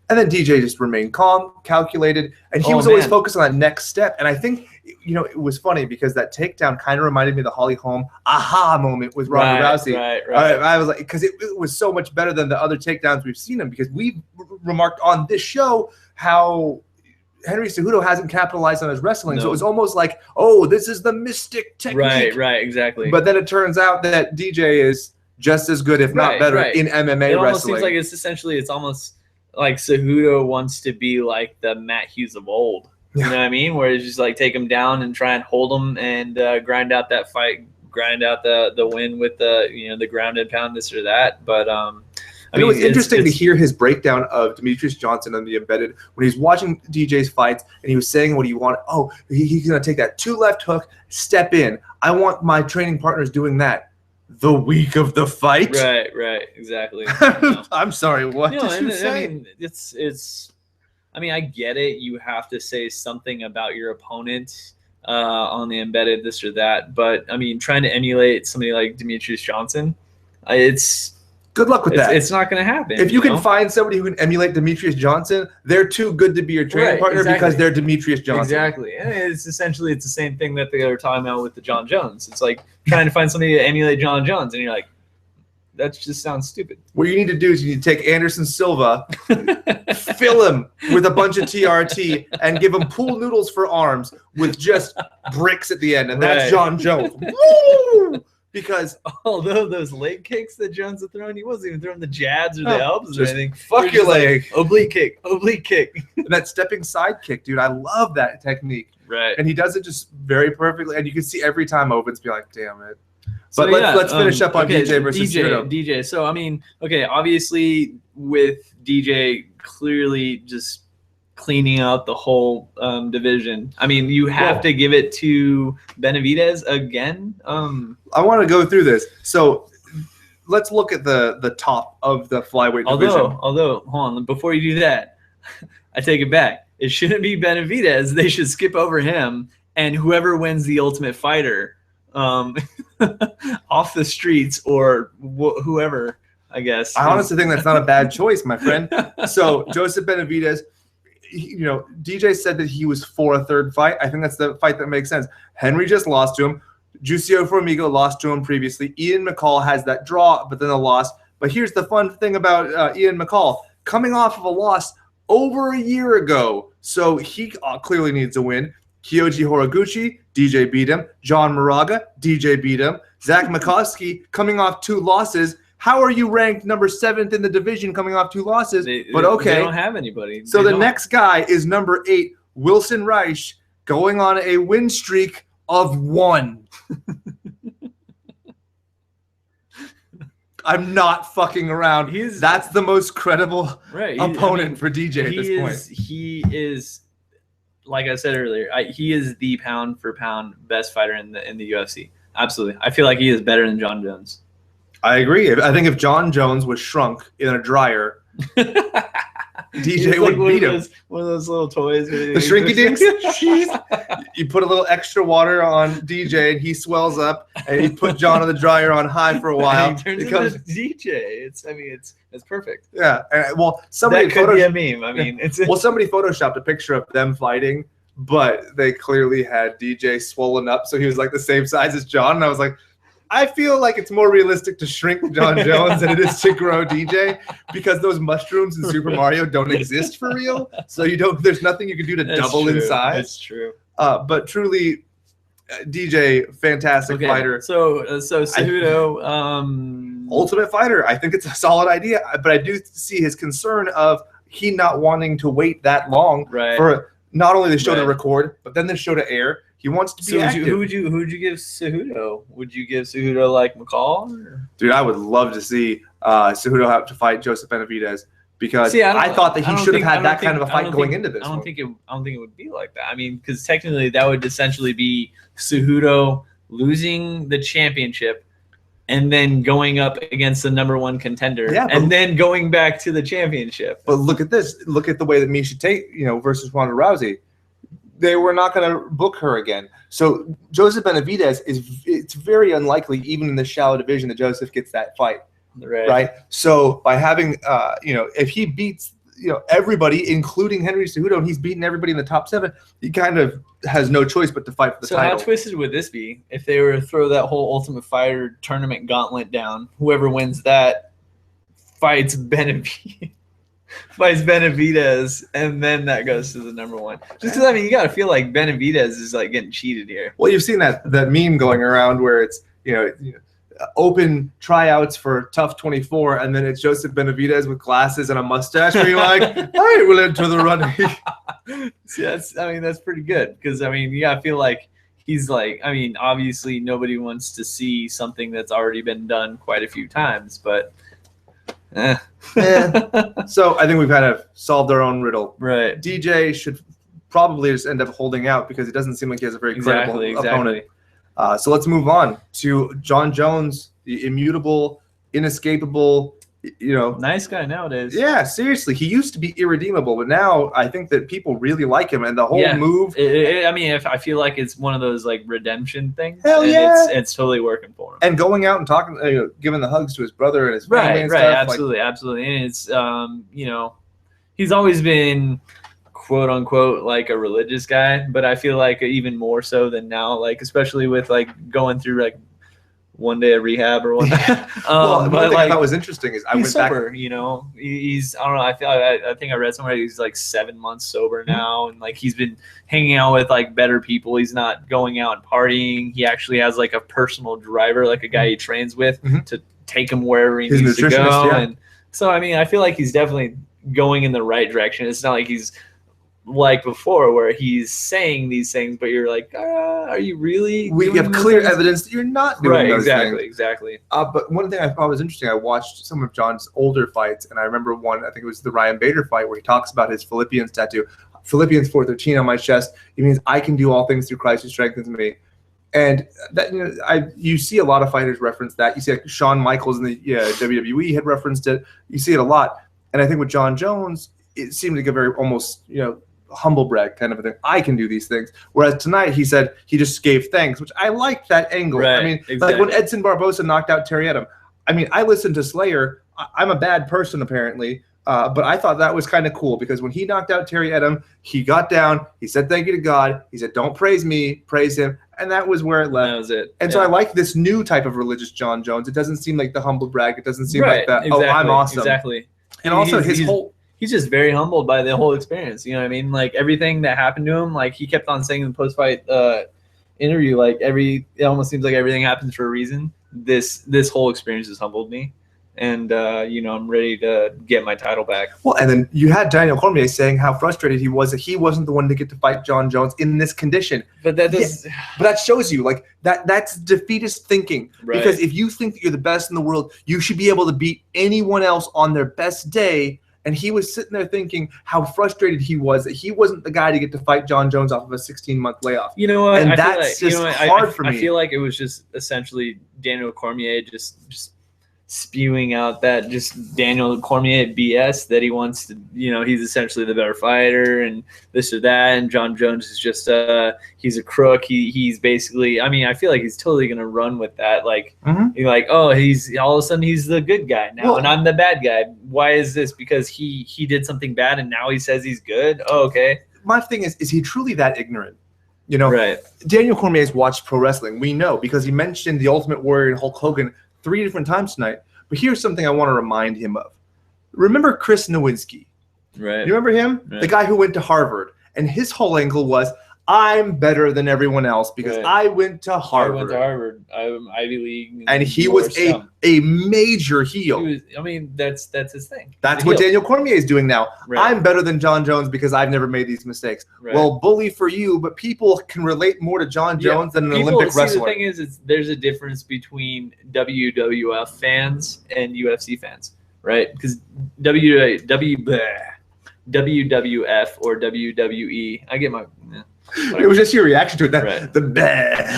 DJ just remained calm, calculated, and he was always focused on that next step. And I think it was funny because that takedown kind of reminded me of the Holly Holm aha moment with Ronda Rousey. Right. I was like, because it was so much better than the other takedowns we've seen him, because we've remarked on this show how Henry Cejudo hasn't capitalized on his wrestling, so it was almost like, oh, this is the mystic technique. Right, exactly. But then it turns out that DJ is just as good, if not better, in MMA wrestling. It almost seems like it's almost like Cejudo wants to be like the Matt Hughes of old. You know what I mean? Where it's just like take him down and try and hold him and grind out that fight, grind out the win with the ground and pound, this or that. But I mean, it was interesting to hear his breakdown of Demetrious Johnson on the embedded when he's watching DJ's fights and he was saying what he wanted. Oh, he's going to take that 2 left hook, step in. I want my training partners doing that. the week of the fight. Right, exactly. I'm sorry, what did you say? I mean, it's. I mean, I get it. You have to say something about your opponent on the embedded this or that, but I mean, trying to emulate somebody like Demetrious Johnson, it's. Good luck with that. It's not going to happen. If you can find somebody who can emulate Demetrious Johnson, they're too good to be your training partner because they're Demetrious Johnson. Exactly. And it's the same thing that they were talking about with the Jon Jones. It's like trying to find somebody to emulate Jon Jones, and you're like, that just sounds stupid. What you need to do is you need to take Anderson Silva, fill him with a bunch of TRT, and give him pool noodles for arms with just bricks at the end, and that's Jon Jones. Woo! Because although those leg kicks that Jones had thrown, he wasn't even throwing the jabs or the elbows or anything. Fuck your leg. Like, oblique kick. And that stepping side kick, dude, I love that technique. Right. And he does it just very perfectly. And you can see every time Ovince be like, damn it. But let's finish up on DJ versus Cejudo. DJ. So, I mean, okay, obviously with DJ clearly just cleaning out the whole division. I mean, you have to give it to Benavidez again. I want to go through this. So let's look at the top of the flyweight division. Although, hold on, before you do that, I take it back. It shouldn't be Benavidez. They should skip over him, and whoever wins the Ultimate Fighter off the streets or whoever, I guess. I honestly think that's not a bad choice, my friend. So Joseph Benavidez, you know, DJ said that he was for a third fight. I think that's the fight that makes sense. Henry just lost to him. Juicio Formiga lost to him previously. Ian McCall has that draw, but then a loss. But here's the fun thing about Ian McCall. Coming off of a loss over a year ago, so he clearly needs a win. Kyoji Horiguchi, DJ beat him. John Moraga, DJ beat him. Zach McCoskey coming off 2 losses. How are you ranked number 7th in the division coming off 2 losses? But okay. They don't have anybody. So the next guy is number 8, Wilson Reich, going on a win streak of 1. I'm not fucking around. That's the most credible opponent for DJ at this point. He is, like I said earlier, he is the pound for pound best fighter in the UFC. Absolutely. I feel like he is better than Jon Jones. I agree. I think if Jon Jones was shrunk in a dryer, DJ would beat him. One of those little toys. The shrinky dinks. You put a little extra water on DJ, and he swells up. And you put John on the dryer on high for a while. He turns into DJ. It's perfect. Yeah. And, well, somebody that could be a meme. I mean, somebody photoshopped a picture of them fighting, but they clearly had DJ swollen up, so he was like the same size as John. And I was like, I feel like it's more realistic to shrink Jon Jones than it is to grow DJ, because those mushrooms in Super Mario don't exist for real. So there's nothing you can do to double in size. That's true. But truly, DJ, fantastic fighter. So Cejudo, Ultimate Fighter. I think it's a solid idea, but I do see his concern of he not wanting to wait that long for not only the show to record, but then the show to air. He wants to be active. Who would you give Cejudo? Would you give Cejudo like McCall? Or? Dude, I would love to see Cejudo have to fight Joseph Benavidez, because I thought that he should have had that kind of a fight going into this. I don't think it would be like that. I mean, because technically that would essentially be Cejudo losing the championship and then going up against the #1 contender, and then going back to the championship. But look at this. Look at the way that Miesha Tate, versus Ronda Rousey. They were not going to book her again. So Joseph Benavidez it's very unlikely, even in the shallow division, that Joseph gets that fight. Right. So by having, if he beats, everybody, including Henry Cejudo, and he's beaten everybody in the top 7, he kind of has no choice but to fight for the title. So how twisted would this be if they were to throw that whole Ultimate Fighter tournament gauntlet down? Whoever wins that fights Benavidez. And then that goes to the #1. Just because, you got to feel like Benavidez is like getting cheated here. Well, you've seen that meme going around where it's open tryouts for Tough 24, and then it's Joseph Benavidez with glasses and a mustache, where you're like, I will enter the running. See, that's pretty good, because you got to feel like he's like, obviously nobody wants to see something that's already been done quite a few times, but. So I think we've kind of solved our own riddle. Right. DJ should probably just end up holding out, because it doesn't seem like he has a very credible opponent. So let's move on to Jon Jones immutable, inescapable. Nice guy nowadays. Yeah, seriously, he used to be irredeemable, but now I think that people really like him, and the whole move. I feel like it's one of those like redemption things. Hell yeah, it's totally working for him. And going out and talking, giving the hugs to his brother and his family and stuff. Absolutely. And it's he's always been quote unquote like a religious guy, but I feel like even more so than now, like especially with like going through like one day of rehab or whatnot. Well, one thing I thought was interesting is I went sober, back. He's I don't know. I think I read somewhere he's like 7 months sober now, and like he's been hanging out with like better people. He's not going out and partying. He actually has like a personal driver, like a guy he trains with to take him wherever he needs to go. Yeah. And so I feel like he's definitely going in the right direction. It's not like he's like before where he's saying these things, but you're like, are you really? We have clear evidence that you're not doing those things. Exactly. But one thing I thought was interesting, I watched some of Jon's older fights, and I remember one, I think it was the Ryan Bader fight, where he talks about his Philippians tattoo. Philippians 4:13 on my chest. It means I can do all things through Christ who strengthens me. And that you see a lot of fighters reference that. You see like Shawn Michaels in the WWE had referenced it. You see it a lot. And I think with Jon Jones, it seemed like a very almost humble brag kind of a thing. I can do these things. Whereas tonight he said he just gave thanks, which I liked that angle. Right, I mean, like when Edson Barboza knocked out Terry Edom. I mean, I listened to Slayer. I'm a bad person apparently, but I thought that was kind of cool because when he knocked out Terry Edom, he got down, he said thank you to God, he said don't praise me, praise him, and that was where it left. That was it. And so I like this new type of religious Jon Jones. It doesn't seem like the humble brag. It doesn't seem like that. Exactly, I'm awesome. Exactly. And also he's just very humbled by the whole experience. You know what I mean? Like everything that happened to him, like he kept on saying in the post-fight interview, like it almost seems like everything happens for a reason. This whole experience has humbled me. And, I'm ready to get my title back. Well, and then you had Daniel Cormier saying how frustrated he was that he wasn't the one to get to fight Jon Jones in this condition. But that does, but that shows you like that's defeatist thinking. Right. Because if you think that you're the best in the world, you should be able to beat anyone else on their best day. And he was sitting there thinking how frustrated he was that he wasn't the guy to get to fight Jon Jones off of a 16-month layoff. You know what? And that's just hard for me. I feel like it was just essentially Daniel Cormier just spewing out that just Daniel Cormier BS that he wants to, he's essentially the better fighter and this or that. And Jon Jones is just, he's a crook. He's basically, I feel like he's totally going to run with that. Like, you're like, oh, he's all of a sudden he's the good guy now and I'm the bad guy. Why is this? Because he did something bad and now he says he's good. Oh, okay. My thing is he truly that ignorant? Right. Daniel Cormier's watched pro wrestling. We know because he mentioned the Ultimate Warrior and Hulk Hogan 3 different times tonight. But here's something I want to remind him of. Remember Chris Nowinski? Right. You remember him? Right. The guy who went to Harvard. And his whole angle was, I'm better than everyone else because I went to Harvard. I went to Harvard. I'm Ivy League. And he was a major heel. That's his thing. That's what Daniel Cormier is doing now. Right. I'm better than Jon Jones because I've never made these mistakes. Right. Well, bully for you, but people can relate more to Jon Jones than an Olympic wrestler. The thing is, there's a difference between WWF fans and UFC fans, right? Because WWF or WWE, I get my... It was just your reaction to it. Right.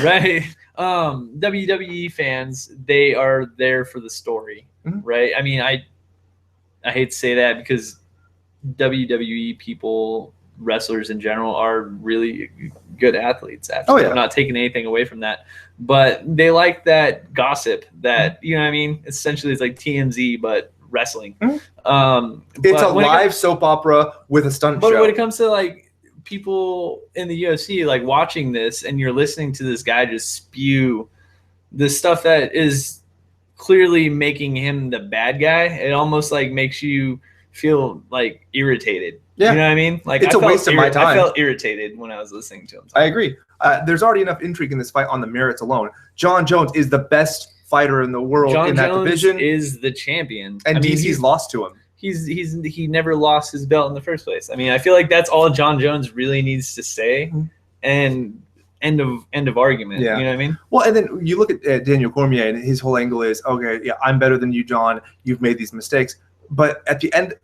Right. WWE fans, they are there for the story, right? I hate to say that because WWE people, wrestlers in general, are really good athletes. Actually. I'm not taking anything away from that. But they like that gossip that, essentially it's like TMZ, but wrestling. It's a live soap opera with a stunt show. But when it comes to like people in the UFC like watching this and you're listening to this guy just spew the stuff that is clearly making him the bad guy, it almost like makes you feel like irritated. Yeah. You know what I mean? Like it's a waste of my time. I felt irritated when I was listening to him. I agree. There's already enough intrigue in this fight on the merits alone. Jon Jones is the best fighter in the world in that division. Jon Jones is the champion. And DC's lost to him. He never lost his belt in the first place. I feel like that's all Jon Jones really needs to say, and end of argument. Yeah. You know what I mean? Well, and then you look at Daniel Cormier, and his whole angle is, okay, yeah, I'm better than you, Jon. You've made these mistakes, but at the end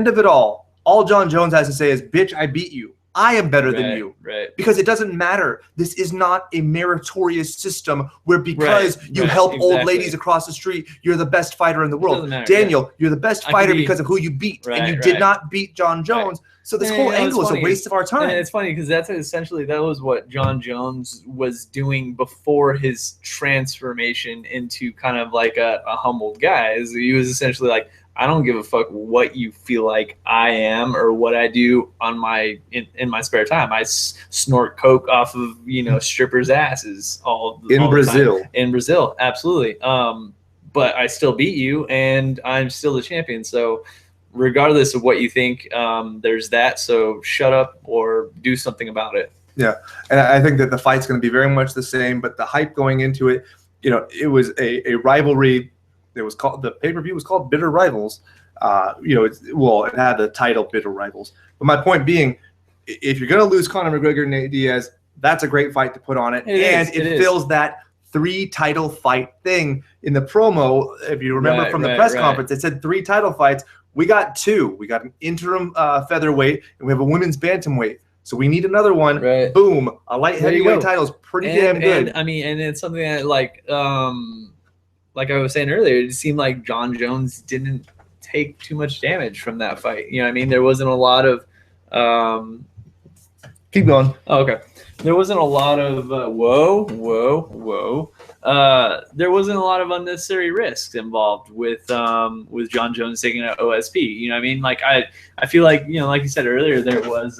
of it all Jon Jones has to say is, "Bitch, I beat you." I am better than you. Right. Because it doesn't matter. This is not a meritorious system where because you help old ladies across the street, you're the best fighter in the world. Daniel, you're the best fighter because of who you beat. And you did not beat Jon Jones. So this whole angle is a waste of our time. And it's funny because that was what Jon Jones was doing before his transformation into kind of like a humbled guy. He was essentially like, I don't give a fuck what you feel like I am or what I do on in my spare time. I snort coke off of strippers' asses all in Brazil. The time. In Brazil, absolutely. But I still beat you, and I'm still the champion. So regardless of what you think, there's that. So shut up or do something about it. Yeah, and I think that the fight's going to be very much the same. But the hype going into it, it was a rivalry. It was called, the pay-per-view was called Bitter Rivals. It had the title Bitter Rivals. But my point being, if you're going to lose Conor McGregor and Nate Diaz, that's a great fight to put on it. It fills that 3 title fight thing in the promo. If you remember from the press conference, it said 3 title fights. We got 2. We got an interim featherweight, and we have a women's bantamweight. So we need another one. Right. Boom. A light heavyweight title is pretty damn good. And it's something that like I was saying earlier, it seemed like Jon Jones didn't take too much damage from that fight. You know what I mean? There wasn't a lot of keep going. Oh, okay. There wasn't a lot of there wasn't a lot of unnecessary risks involved with Jon Jones taking an OSP. You know what I mean? Like I feel like, like you said earlier, there was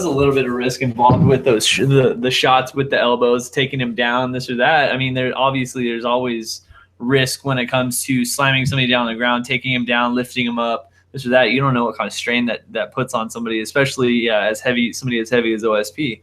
a little bit of risk involved with those the shots with the elbows, taking him down, this or that. I mean, there's always risk when it comes to slamming somebody down on the ground, taking him down, lifting him up, this or that. You don't know what kind of strain that puts on somebody, especially somebody as heavy as OSP.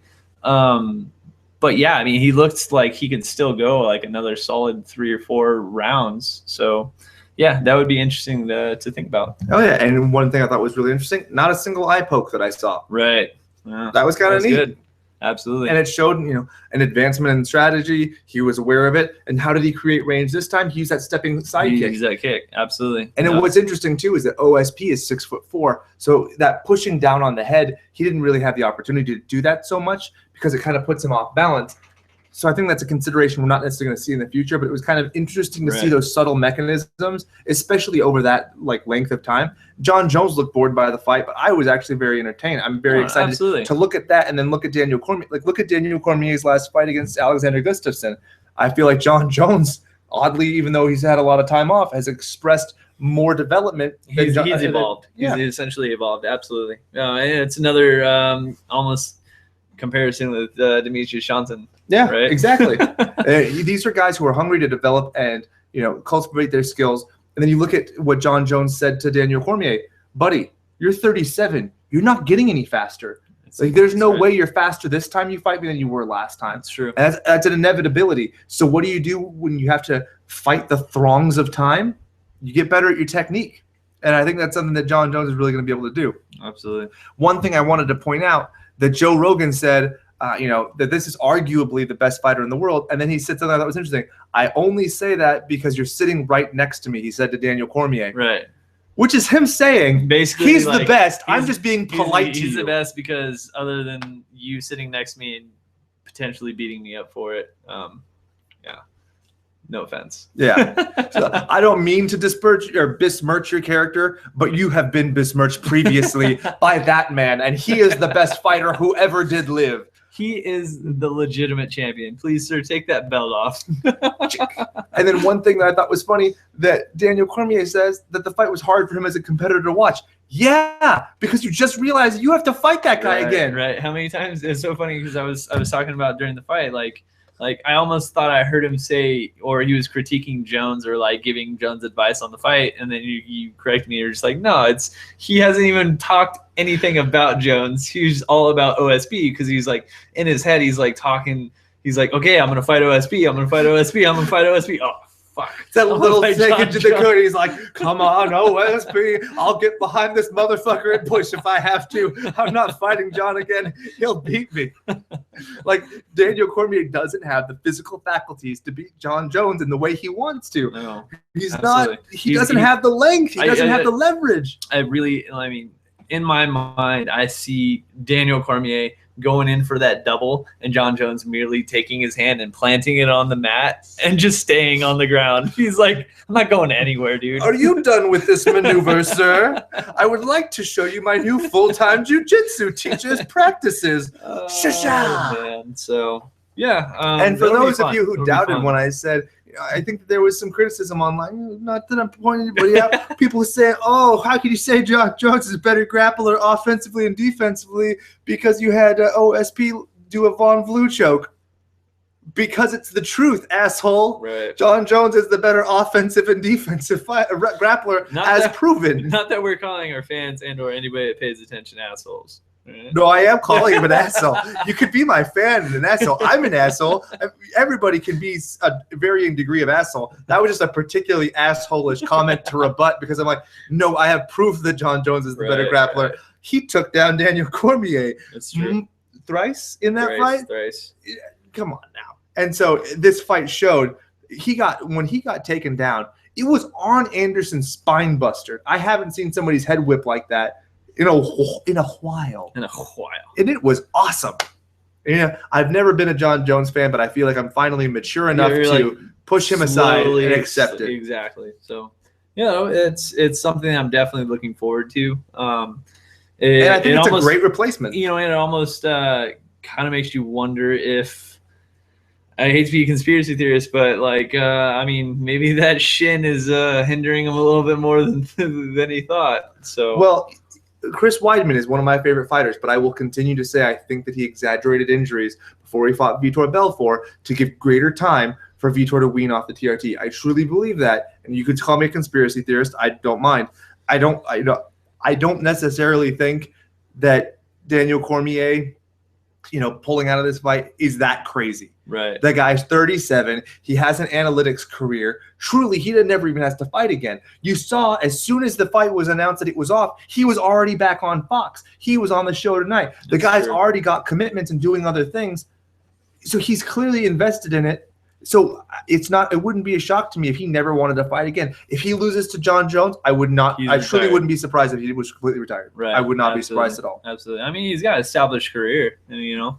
But yeah, I mean, he looked like he could still go like another solid 3 or 4 rounds. So yeah, that would be interesting to think about. Oh yeah, and one thing I thought was really interesting, not a single eye poke that I saw. Right. Yeah, that was kind of neat. Good. Absolutely. And it showed, an advancement in strategy. He was aware of it. And how did he create range this time? He used that stepping side kick. He used that kick. Absolutely. And then what's interesting too is that OSP is 6'4". So that pushing down on the head, he didn't really have the opportunity to do that so much because it kind of puts him off balance. So I think that's a consideration we're not necessarily going to see in the future, but it was kind of interesting to see those subtle mechanisms, especially over that length of time. Jon Jones looked bored by the fight, but I was actually very entertained. I'm very excited to look at that and then look at Daniel Cormier. Look at Daniel Cormier's last fight against Alexander Gustafsson. I feel like Jon Jones, oddly, even though he's had a lot of time off, has expressed more development. He's evolved. Yeah. He's essentially evolved. Absolutely. And it's another almost comparison with Demetrious Johnson. Yeah, right? Exactly. These are guys who are hungry to develop and cultivate their skills. And then you look at what Jon Jones said to Daniel Cormier, buddy, you're 37. You're not getting any faster. There's no way you're faster this time you fight me than you were last time. That's true. And that's an inevitability. So what do you do when you have to fight the throngs of time? You get better at your technique. And I think that's something that Jon Jones is really going to be able to do. Absolutely. One thing I wanted to point out that Joe Rogan said, that this is arguably the best fighter in the world. And then he said something that was interesting. I only say that because you're sitting right next to me, he said to Daniel Cormier. Right. Which is him saying, basically, he's the best. I'm just being polite to you. He's the best because other than you sitting next to me and potentially beating me up for it, yeah. No offense. Yeah. So I don't mean to besmirch your character, but you have been besmirched previously by that man, and he is the best fighter who ever did live. He is the legitimate champion. Please, sir, take that belt off. And then one thing that I thought was funny, that Daniel Cormier says that the fight was hard for him as a competitor to watch. Yeah, because you just realize you have to fight that guy again. Right. How many times? It's so funny because I was talking about during the fight, like I almost thought I heard him say, or he was critiquing Jones or giving Jones advice on the fight, and then you correct me. You're just like, no, he hasn't even talked anything about Jones. He's all about OSP because he's in his head. He's talking. He's like, okay, I'm gonna fight OSP. I'm gonna fight OSP. I'm gonna fight OSP. Oh. Fuck. That little take into the good. He's like, come on, OSP. I'll get behind this motherfucker and push if I have to. I'm not fighting Jon again. He'll beat me. Daniel Cormier doesn't have the physical faculties to beat Jon Jones in the way he wants to. No, he's absolutely not. He doesn't have the length. He doesn't have the leverage. in my mind, I see Daniel Cormier going in for that double and Jon Jones merely taking his hand and planting it on the mat and just staying on the ground. He's like, I'm not going anywhere, dude. Are you done with this maneuver, sir? I would like to show you my new full-time jiu-jitsu teacher's practices. Man. So, yeah. And for those of you who doubted when I said, I think that there was some criticism online. Not that I'm pointing anybody out. People say, "Oh, how can you say Jon Jones is a better grappler offensively and defensively because you had OSP do a Von Vlue choke?" Because it's the truth, asshole. Right. Jon Jones is the better offensive and defensive grappler, proven. Not that we're calling our fans and/or anybody that pays attention assholes. No, I am calling him an asshole. You could be my fan and an asshole. I'm an asshole. Everybody can be a varying degree of asshole. That was just a particularly asshole-ish comment to rebut because I'm like, no, I have proof that Jon Jones is the better grappler. Right. He took down Daniel Cormier. That's true. Thrice in that fight? Thrice. Come on now. And so this fight showed when he got taken down, it was on Anderson's spine buster. I haven't seen somebody's head whip like that in a while. And it was awesome. Yeah, I've never been a Jon Jones fan, but I feel like I'm finally mature enough to push him aside and accept it. Exactly. So, it's something I'm definitely looking forward to. And I think it's a great replacement. And it almost kind of makes you wonder if, I hate to be a conspiracy theorist, but maybe that shin is hindering him a little bit more than he thought. So, well, Chris Weidman is one of my favorite fighters, but I will continue to say I think that he exaggerated injuries before he fought Vitor Belfort to give greater time for Vitor to wean off the TRT. I truly believe that, and you could call me a conspiracy theorist. I don't mind. I don't necessarily think that Daniel Cormier, pulling out of this fight is that crazy. Right. The guy's 37. He has an analytics career. Truly, he never even has to fight again. You saw as soon as the fight was announced that it was off, he was already back on Fox. He was on the show tonight. The guy's already got commitments and doing other things. So he's clearly invested in it. So it wouldn't be a shock to me if he never wanted to fight again. If he loses to Jon Jones, I truly wouldn't be surprised if he was completely retired. Right. I would not be surprised at all. Absolutely. I mean, he's got an established career, And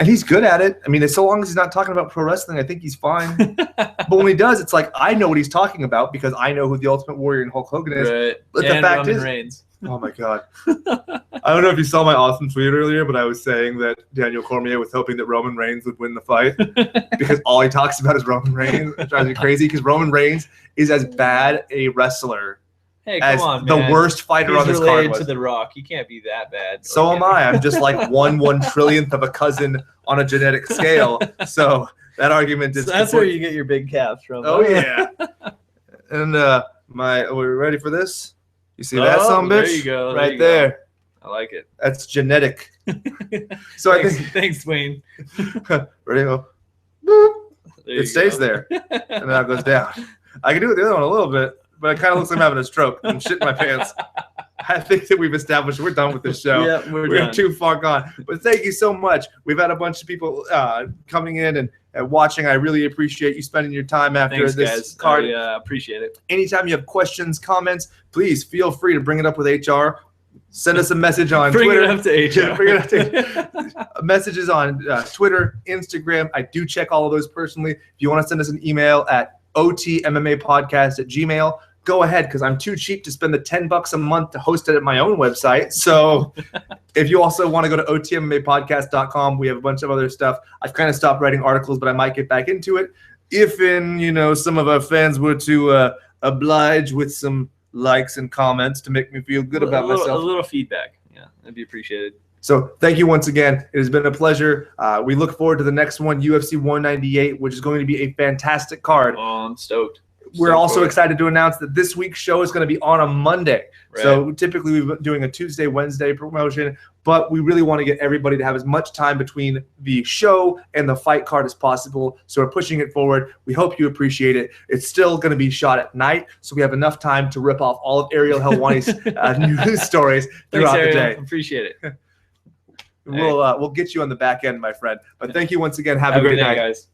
he's good at it. I mean, so long as he's not talking about pro wrestling, I think he's fine. But when he does, it's like, I know what he's talking about because I know who the Ultimate Warrior and Hulk Hogan is. Right. But and the fact Roman is, Reigns. Oh my God. I don't know if you saw my awesome tweet earlier, but I was saying that Daniel Cormier was hoping that Roman Reigns would win the fight because all he talks about is Roman Reigns. It drives me crazy because Roman Reigns is as bad a wrestler as the worst fighter on this card was. He's related to The Rock. He can't be that bad. So am I. I'm just like 1/1 of a cousin on a genetic scale. So that argument is. So that's where you get your big calves from. Oh yeah. And are we ready for this? You see that son, bitch? There you go. Right there. I like it. That's genetic. So thanks, Dwayne. Ready? Go. Boop. It stays there, and now it goes down. I can do it the other one a little bit, but it kind of looks like I'm having a stroke. I'm shitting my pants. I think that we've established we're done with this show. Yeah, we're done. Too far gone. But thank you so much. We've had a bunch of people coming in and watching. I really appreciate you spending your time after this card. I appreciate it. Anytime you have questions, comments, please feel free to bring it up with HR. Send us a message on Twitter. Bring it up to HR. Bring it up to messages on Twitter, Instagram. I do check all of those personally. If you want to send us an email at otmmapodcast@gmail.com, go ahead, because I'm too cheap to spend the $10 a month to host it at my own website. So if you also want to go to otmmapodcast.com, we have a bunch of other stuff. I've kind of stopped writing articles, but I might get back into it. If some of our fans were to oblige with some likes and comments to make me feel good about myself. A little feedback. Yeah, that'd be appreciated. So thank you once again. It has been a pleasure. We look forward to the next one, UFC 198, which is going to be a fantastic card. Oh, I'm stoked. We're also excited to announce that this week's show is going to be on a Monday. Right. So typically we've been doing a Tuesday, Wednesday promotion, but we really want to get everybody to have as much time between the show and the fight card as possible. So we're pushing it forward. We hope you appreciate it. It's still going to be shot at night, so we have enough time to rip off all of Ariel Helwani's news stories throughout the day. Appreciate it. We'll get you on the back end, my friend. But thank you once again. Have a great night, guys.